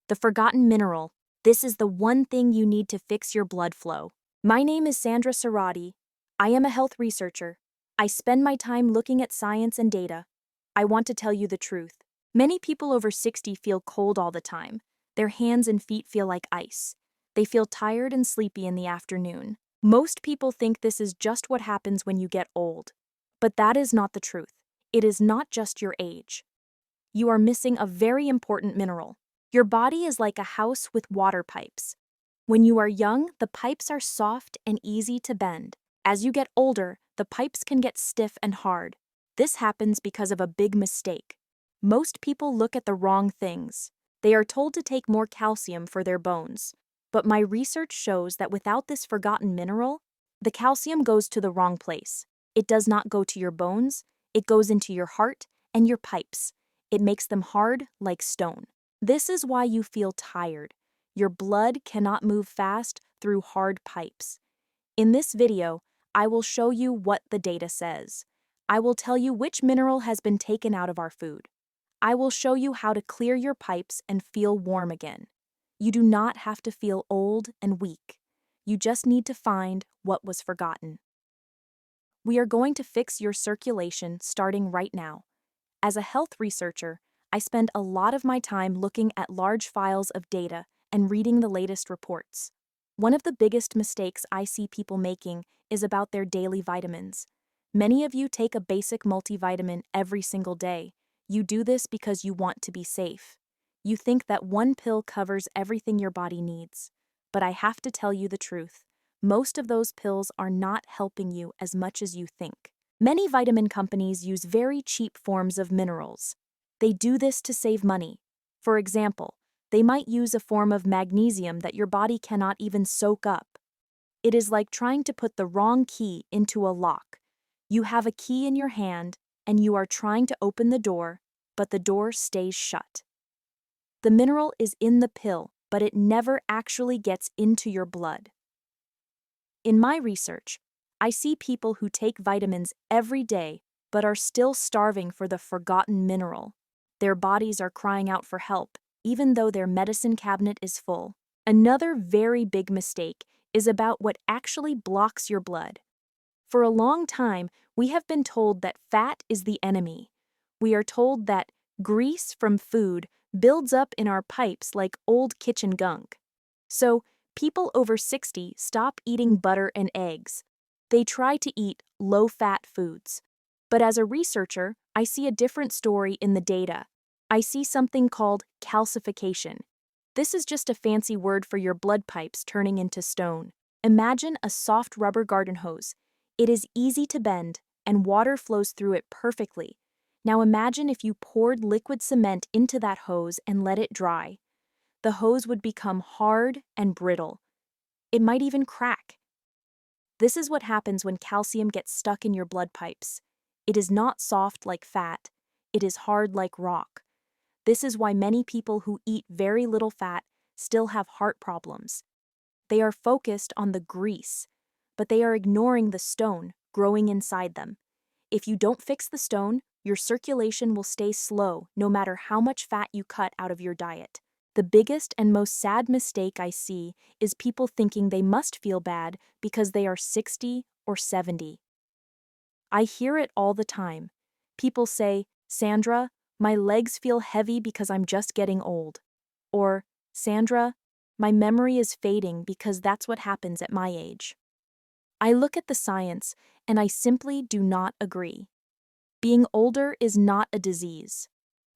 The forgotten mineral. This is the one thing you need to fix your blood flow. My name is Sandra Sarati. I am a health researcher. I spend my time looking at science and data. I want to tell you the truth. Many people over 60 feel cold all the time. Their hands and feet feel like ice. They feel tired and sleepy in the afternoon. Most people think this is just what happens when you get old. But that is not the truth. It is not just your age. You are missing a very important mineral. Your body is like a house with water pipes. When you are young, the pipes are soft and easy to bend. As you get older, the pipes can get stiff and hard. This happens because of a big mistake. Most people look at the wrong things. They are told to take more calcium for their bones. But my research shows that without this forgotten mineral, the calcium goes to the wrong place. It does not go to your bones, it goes into your heart and your pipes. It makes them hard like stone. This is why you feel tired. Your blood cannot move fast through hard pipes. In this video, I will show you what the data says. I will tell you which mineral has been taken out of our food. I will show you how to clear your pipes and feel warm again. You do not have to feel old and weak. You just need to find what was forgotten. We are going to fix your circulation starting right now. As a health researcher, I spend a lot of my time looking at large files of data and reading the latest reports. One of the biggest mistakes I see people making is about their daily vitamins. Many of you take a basic multivitamin every single day. You do this because you want to be safe. You think that one pill covers everything your body needs. But I have to tell you the truth. Most of those pills are not helping you as much as you think. Many vitamin companies use very cheap forms of minerals. They do this to save money. For example, they might use a form of magnesium that your body cannot even soak up. It is like trying to put the wrong key into a lock. You have a key in your hand, and you are trying to open the door, but the door stays shut. The mineral is in the pill, but it never actually gets into your blood. In my research, I see people who take vitamins every day but are still starving for the forgotten mineral. Their bodies are crying out for help, even though their medicine cabinet is full. Another very big mistake is about what actually blocks your blood. For a long time, we have been told that fat is the enemy. We are told that grease from food builds up in our pipes like old kitchen gunk. So, people over 60 stop eating butter and eggs. They try to eat low-fat foods. But as a researcher, I see a different story in the data. I see something called calcification. This is just a fancy word for your blood pipes turning into stone. Imagine a soft rubber garden hose. It is easy to bend, and water flows through it perfectly. Now imagine if you poured liquid cement into that hose and let it dry. The hose would become hard and brittle. It might even crack. This is what happens when calcium gets stuck in your blood pipes. It is not soft like fat. It is hard like rock. This is why many people who eat very little fat still have heart problems. They are focused on the grease, but they are ignoring the stone growing inside them. If you don't fix the stone, your circulation will stay slow no matter how much fat you cut out of your diet. The biggest and most sad mistake I see is people thinking they must feel bad because they are 60 or 70. I hear it all the time. People say, "Sandra, my legs feel heavy because I'm just getting old." Or, "Sandra, my memory is fading because that's what happens at my age." I look at the science and I simply do not agree. Being older is not a disease.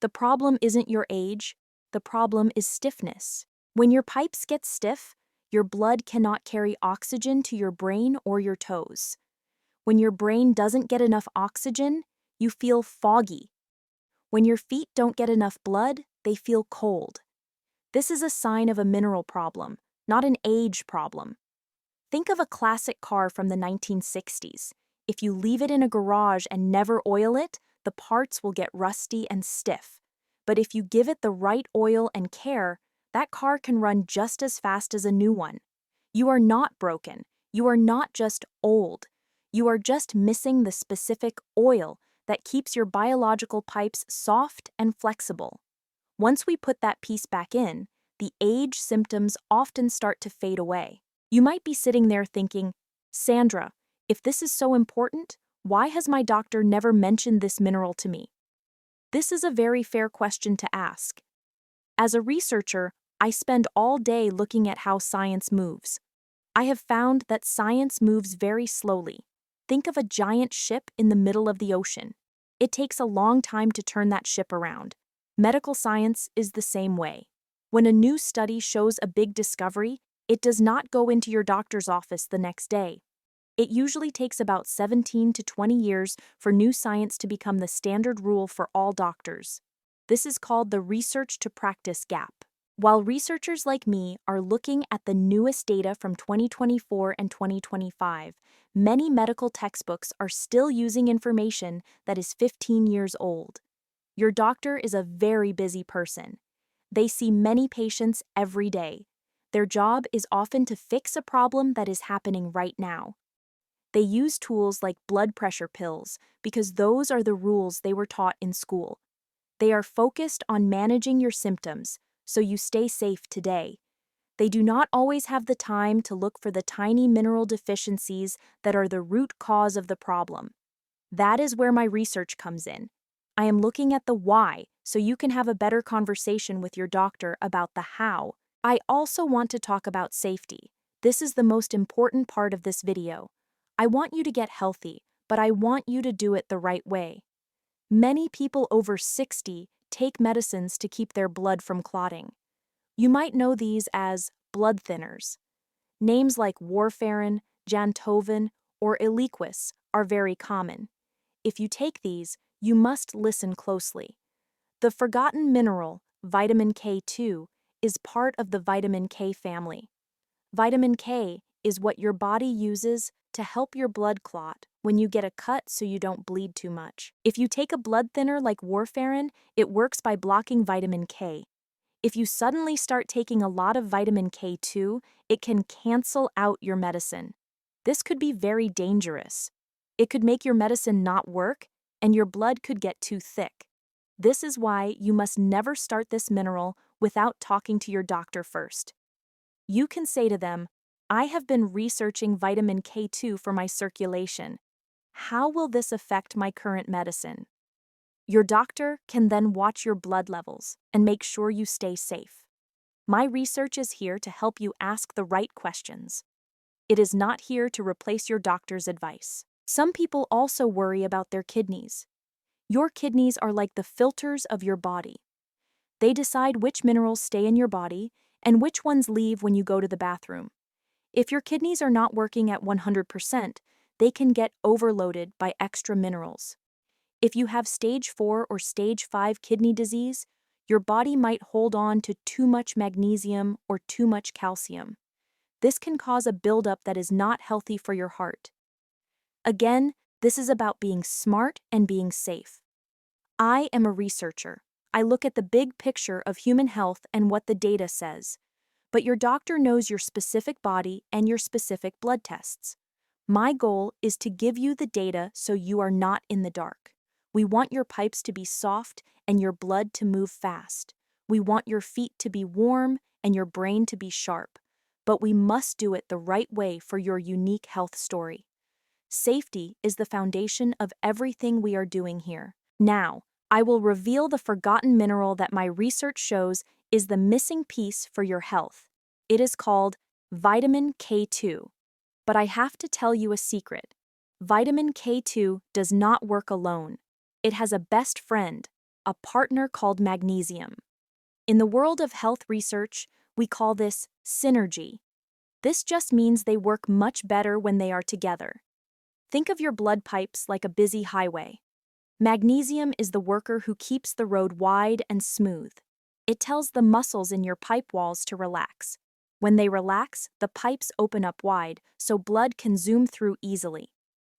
The problem isn't your age. The problem is stiffness. When your pipes get stiff, your blood cannot carry oxygen to your brain or your toes. When your brain doesn't get enough oxygen, you feel foggy. When your feet don't get enough blood, they feel cold. This is a sign of a mineral problem, not an age problem. Think of a classic car from the 1960s. If you leave it in a garage and never oil it, the parts will get rusty and stiff. But if you give it the right oil and care, that car can run just as fast as a new one. You are not broken. You are not just old. You are just missing the specific oil that keeps your biological pipes soft and flexible. Once we put that piece back in, the age symptoms often start to fade away. You might be sitting there thinking, Sandra, if this is so important, why has my doctor never mentioned this mineral to me? This is a very fair question to ask. As a researcher, I spend all day looking at how science moves. I have found that science moves very slowly. Think of a giant ship in the middle of the ocean. It takes a long time to turn that ship around. Medical science is the same way. When a new study shows a big discovery, it does not go into your doctor's office the next day. It usually takes about 17 to 20 years for new science to become the standard rule for all doctors. This is called the research to practice gap. While researchers like me are looking at the newest data from 2024 and 2025, many medical textbooks are still using information that is 15 years old. Your doctor is a very busy person. They see many patients every day. Their job is often to fix a problem that is happening right now. They use tools like blood pressure pills because those are the rules they were taught in school. They are focused on managing your symptoms, so you stay safe today. They do not always have the time to look for the tiny mineral deficiencies that are the root cause of the problem. That is where my research comes in. I am looking at the why, so you can have a better conversation with your doctor about the how. I also want to talk about safety. This is the most important part of this video. I want you to get healthy, but I want you to do it the right way. Many people over 60 take medicines to keep their blood from clotting. You might know these as blood thinners. Names like warfarin, Jantoven, or Eliquis are very common. If you take these, you must listen closely. The forgotten mineral, vitamin K2, is part of the vitamin K family. Vitamin K is what your body uses to help your blood clot when you get a cut so you don't bleed too much. If you take a blood thinner like warfarin, it works by blocking vitamin K. If you suddenly start taking a lot of vitamin K2, it can cancel out your medicine. This could be very dangerous. It could make your medicine not work, and your blood could get too thick. This is why you must never start this mineral without talking to your doctor first. You can say to them, I have been researching vitamin K2 for my circulation. How will this affect my current medicine? Your doctor can then watch your blood levels and make sure you stay safe. My research is here to help you ask the right questions. It is not here to replace your doctor's advice. Some people also worry about their kidneys. Your kidneys are like the filters of your body. They decide which minerals stay in your body and which ones leave when you go to the bathroom. If your kidneys are not working at 100%, they can get overloaded by extra minerals. If you have stage 4 or stage 5 kidney disease, your body might hold on to too much magnesium or too much calcium. This can cause a buildup that is not healthy for your heart. Again, this is about being smart and being safe. I am a researcher. I look at the big picture of human health and what the data says. But your doctor knows your specific body and your specific blood tests. My goal is to give you the data so you are not in the dark. We want your pipes to be soft and your blood to move fast. We want your feet to be warm and your brain to be sharp. But we must do it the right way for your unique health story. Safety is the foundation of everything we are doing here. Now, I will reveal the forgotten mineral that my research shows is the missing piece for your health. It is called vitamin K2. But I have to tell you a secret. Vitamin K2 does not work alone. It has a best friend, a partner called magnesium. In the world of health research, we call this synergy. This just means they work much better when they are together. Think of your blood pipes like a busy highway. Magnesium is the worker who keeps the road wide and smooth. It tells the muscles in your pipe walls to relax. When they relax, the pipes open up wide so blood can zoom through easily.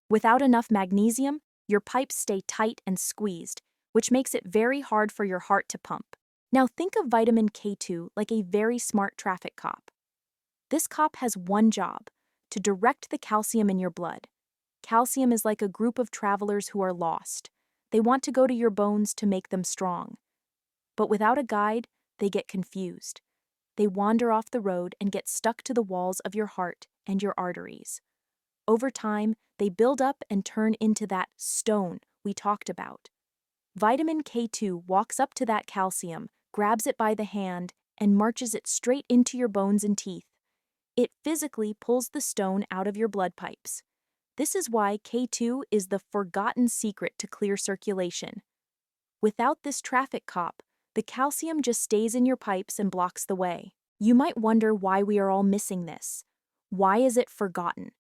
Without enough magnesium, your pipes stay tight and squeezed, which makes it very hard for your heart to pump. Now think of vitamin K2 like a very smart traffic cop. This cop has one job, to direct the calcium in your blood. Calcium is like a group of travelers who are lost. They want to go to your bones to make them strong. But without a guide, they get confused. they wander off the road and get stuck to the walls of your heart and your arteries. Over time, they build up and turn into that stone we talked about. Vitamin K2 walks up to that calcium, grabs it by the hand, and marches it straight into your bones and teeth. It physically pulls the stone out of your blood pipes. This is why K2 is the forgotten secret to clear circulation. Without this traffic cop, the calcium just stays in your pipes and blocks the way. You might wonder why we are all missing this. Why is it forgotten?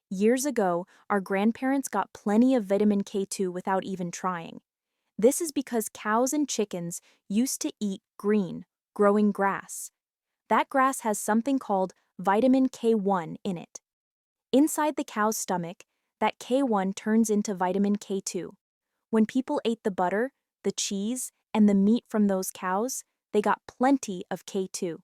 Years ago, our grandparents got plenty of vitamin K2 without even trying. This is because cows and chickens used to eat green, growing grass. That grass has something called vitamin K1 in it. Inside the cow's stomach, that K1 turns into vitamin K2. When people ate the butter, the cheese, and the meat from those cows, they got plenty of K2.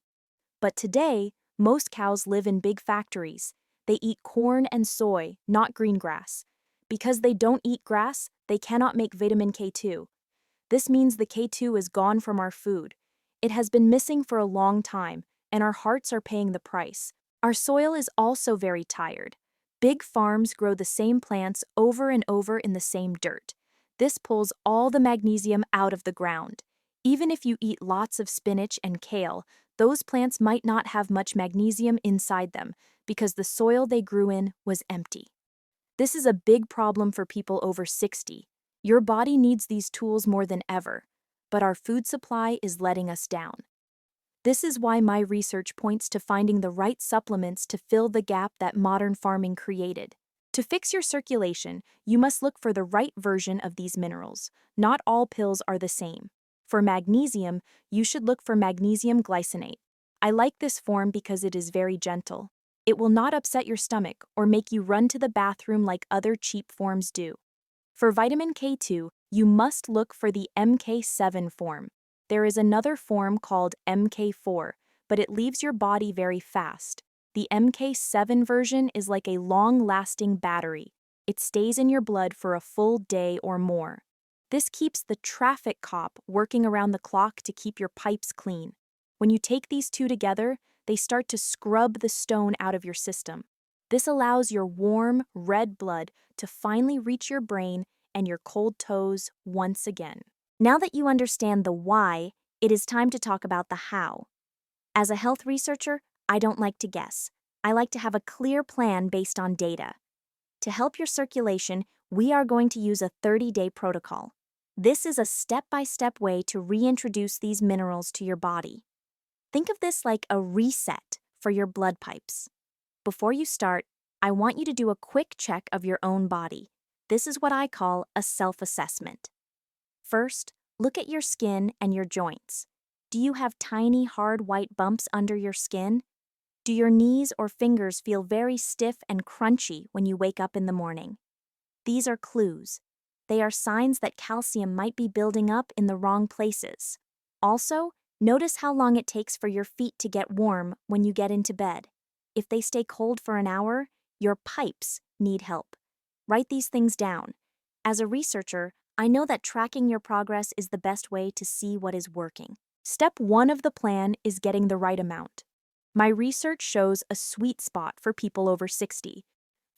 But today, most cows live in big factories. They eat corn and soy, not green grass. Because they don't eat grass, they cannot make vitamin K2. This means the K2 is gone from our food. It has been missing for a long time, and our hearts are paying the price. Our soil is also very tired. Big farms grow the same plants over and over in the same dirt. This pulls all the magnesium out of the ground. Even if you eat lots of spinach and kale, those plants might not have much magnesium inside them because the soil they grew in was empty. This is a big problem for people over 60. Your body needs these tools more than ever, but our food supply is letting us down. This is why my research points to finding the right supplements to fill the gap that modern farming created. To fix your circulation, you must look for the right version of these minerals. Not all pills are the same. For magnesium, you should look for magnesium glycinate. I like this form because it is very gentle. It will not upset your stomach or make you run to the bathroom like other cheap forms do. For vitamin K2, you must look for the MK7 form. There is another form called MK4, but it leaves your body very fast. The MK7 version is like a long-lasting battery. It stays in your blood for a full day or more. This keeps the traffic cop working around the clock to keep your pipes clean. When you take these two together, they start to scrub the stone out of your system. This allows your warm, red blood to finally reach your brain and your cold toes once again. Now that you understand the why, it is time to talk about the how. As a health researcher, I don't like to guess. I like to have a clear plan based on data. To help your circulation, we are going to use a 30-day protocol. This is a step-by-step way to reintroduce these minerals to your body. Think of this like a reset for your blood pipes. Before you start, I want you to do a quick check of your own body. This is what I call a self-assessment. First, look at your skin and your joints. Do you have tiny, hard white bumps under your skin? Do your knees or fingers feel very stiff and crunchy when you wake up in the morning? These are clues. They are signs that calcium might be building up in the wrong places. Also, notice how long it takes for your feet to get warm when you get into bed. If they stay cold for an hour, your pipes need help. Write these things down. As a researcher, I know that tracking your progress is the best way to see what is working. Step 1 of the plan is getting the right amount. My research shows a sweet spot for people over 60.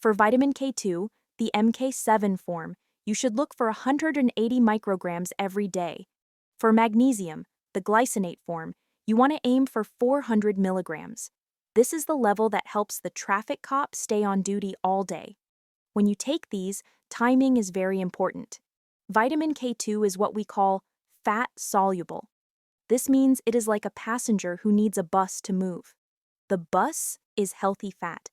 For vitamin K2, the MK7 form, you should look for 180 micrograms every day. For magnesium, the glycinate form, you want to aim for 400 milligrams. This is the level that helps the traffic cop stay on duty all day. When you take these, timing is very important. Vitamin K2 is what we call fat-soluble. This means it is like a passenger who needs a bus to move. The bus is healthy fat.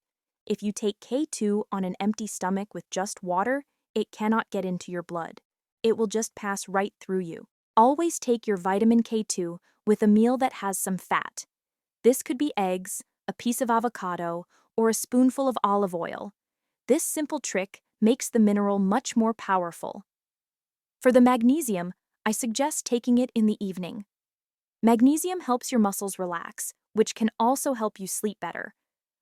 If you take K2 on an empty stomach with just water, it cannot get into your blood. It will just pass right through you. Always take your vitamin K2 with a meal that has some fat. This could be eggs, a piece of avocado, or a spoonful of olive oil. This simple trick makes the mineral much more powerful. For the magnesium, I suggest taking it in the evening. Magnesium helps your muscles relax, which can also help you sleep better.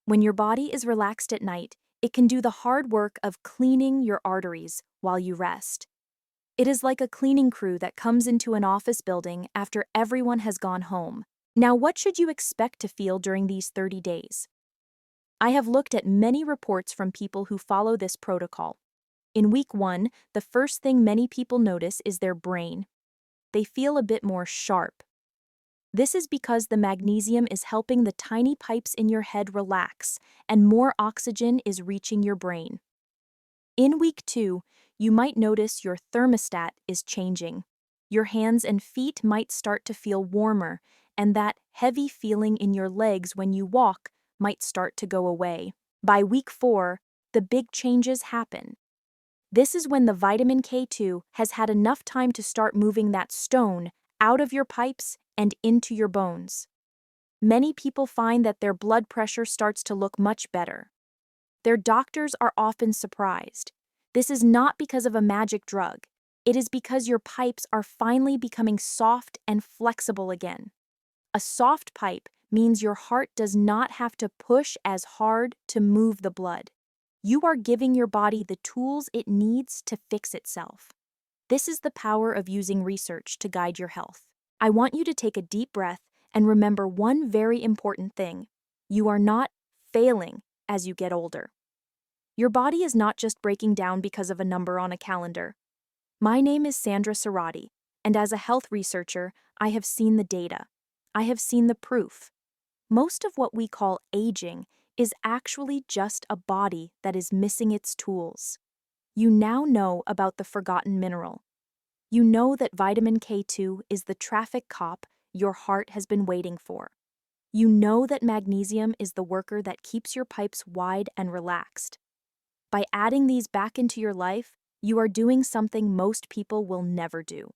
When your body is relaxed at night, it can do the hard work of cleaning your arteries while you rest. It is like a cleaning crew that comes into an office building after everyone has gone home. Now, what should you expect to feel during these 30 days? I have looked at many reports from people who follow this protocol. In week 1, the first thing many people notice is their brain. They feel a bit more sharp. This is because the magnesium is helping the tiny pipes in your head relax, and more oxygen is reaching your brain. In week 2, you might notice your thermostat is changing. Your hands and feet might start to feel warmer, and that heavy feeling in your legs when you walk might start to go away. By week 4, the big changes happen. This is when the vitamin K2 has had enough time to start moving that stone out of your pipes and into your bones. Many people find that their blood pressure starts to look much better. Their doctors are often surprised. This is not because of a magic drug. It is because your pipes are finally becoming soft and flexible again. A soft pipe means your heart does not have to push as hard to move the blood. You are giving your body the tools it needs to fix itself. This is the power of using research to guide your health. I want you to take a deep breath and remember one very important thing. You are not failing as you get older. Your body is not just breaking down because of a number on a calendar. My name is Sandra Sarati, and as a health researcher, I have seen the data. I have seen the proof. Most of what we call aging is actually just a body that is missing its tools. You now know about the forgotten mineral. You know that vitamin K2 is the traffic cop your heart has been waiting for. You know that magnesium is the worker that keeps your pipes wide and relaxed. By adding these back into your life, you are doing something most people will never do.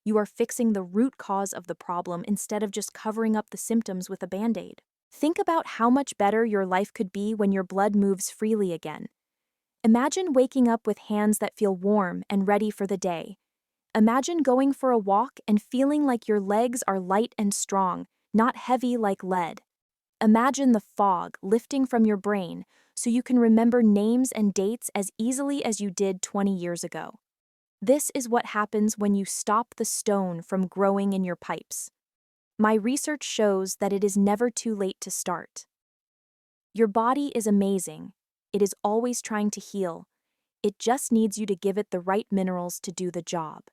You are fixing the root cause of the problem instead of just covering up the symptoms with a Band-Aid. Think about how much better your life could be when your blood moves freely again. Imagine waking up with hands that feel warm and ready for the day. Imagine going for a walk and feeling like your legs are light and strong, not heavy like lead. Imagine the fog lifting from your brain so you can remember names and dates as easily as you did 20 years ago. This is what happens when you stop the stone from growing in your pipes. My research shows that it is never too late to start. Your body is amazing. It is always trying to heal. It just needs you to give it the right minerals to do the job.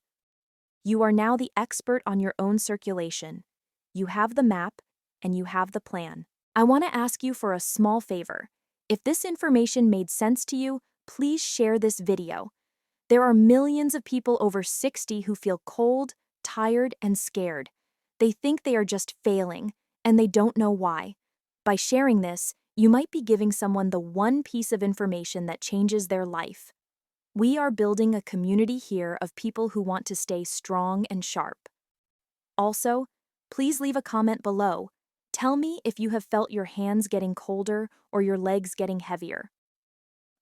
You are now the expert on your own circulation. You have the map, and you have the plan. I want to ask you for a small favor. If this information made sense to you, please share this video. There are millions of people over 60 who feel cold, tired, and scared. They think they are just failing, and they don't know why. By sharing this, you might be giving someone the one piece of information that changes their life. We are building a community here of people who want to stay strong and sharp. Also, please leave a comment below. Tell me if you have felt your hands getting colder or your legs getting heavier.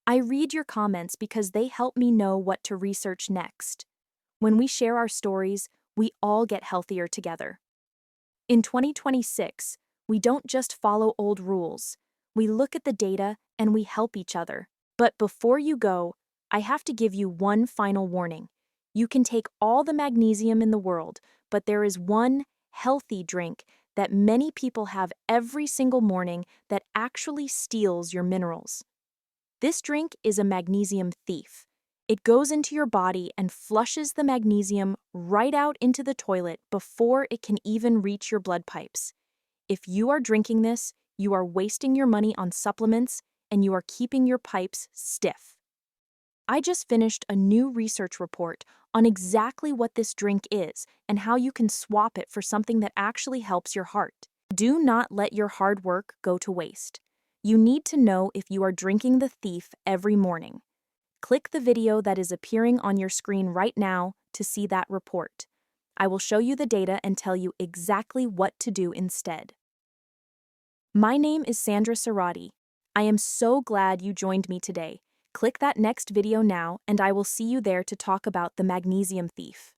I read your comments because they help me know what to research next. When we share our stories, we all get healthier together. In 2026, we don't just follow old rules. We look at the data and we help each other. But before you go, I have to give you one final warning. You can take all the magnesium in the world, but there is one healthy drink that many people have every single morning that actually steals your minerals. This drink is a magnesium thief. It goes into your body and flushes the magnesium right out into the toilet before it can even reach your blood pipes. If you are drinking this, you are wasting your money on supplements and you are keeping your pipes stiff. I just finished a new research report on exactly what this drink is and how you can swap it for something that actually helps your heart. Do not let your hard work go to waste. You need to know if you are drinking the thief every morning. Click the video that is appearing on your screen right now to see that report. I will show you the data and tell you exactly what to do instead. My name is Sandra Sarati. I am so glad you joined me today. Click that next video now, and I will see you there to talk about the magnesium thief.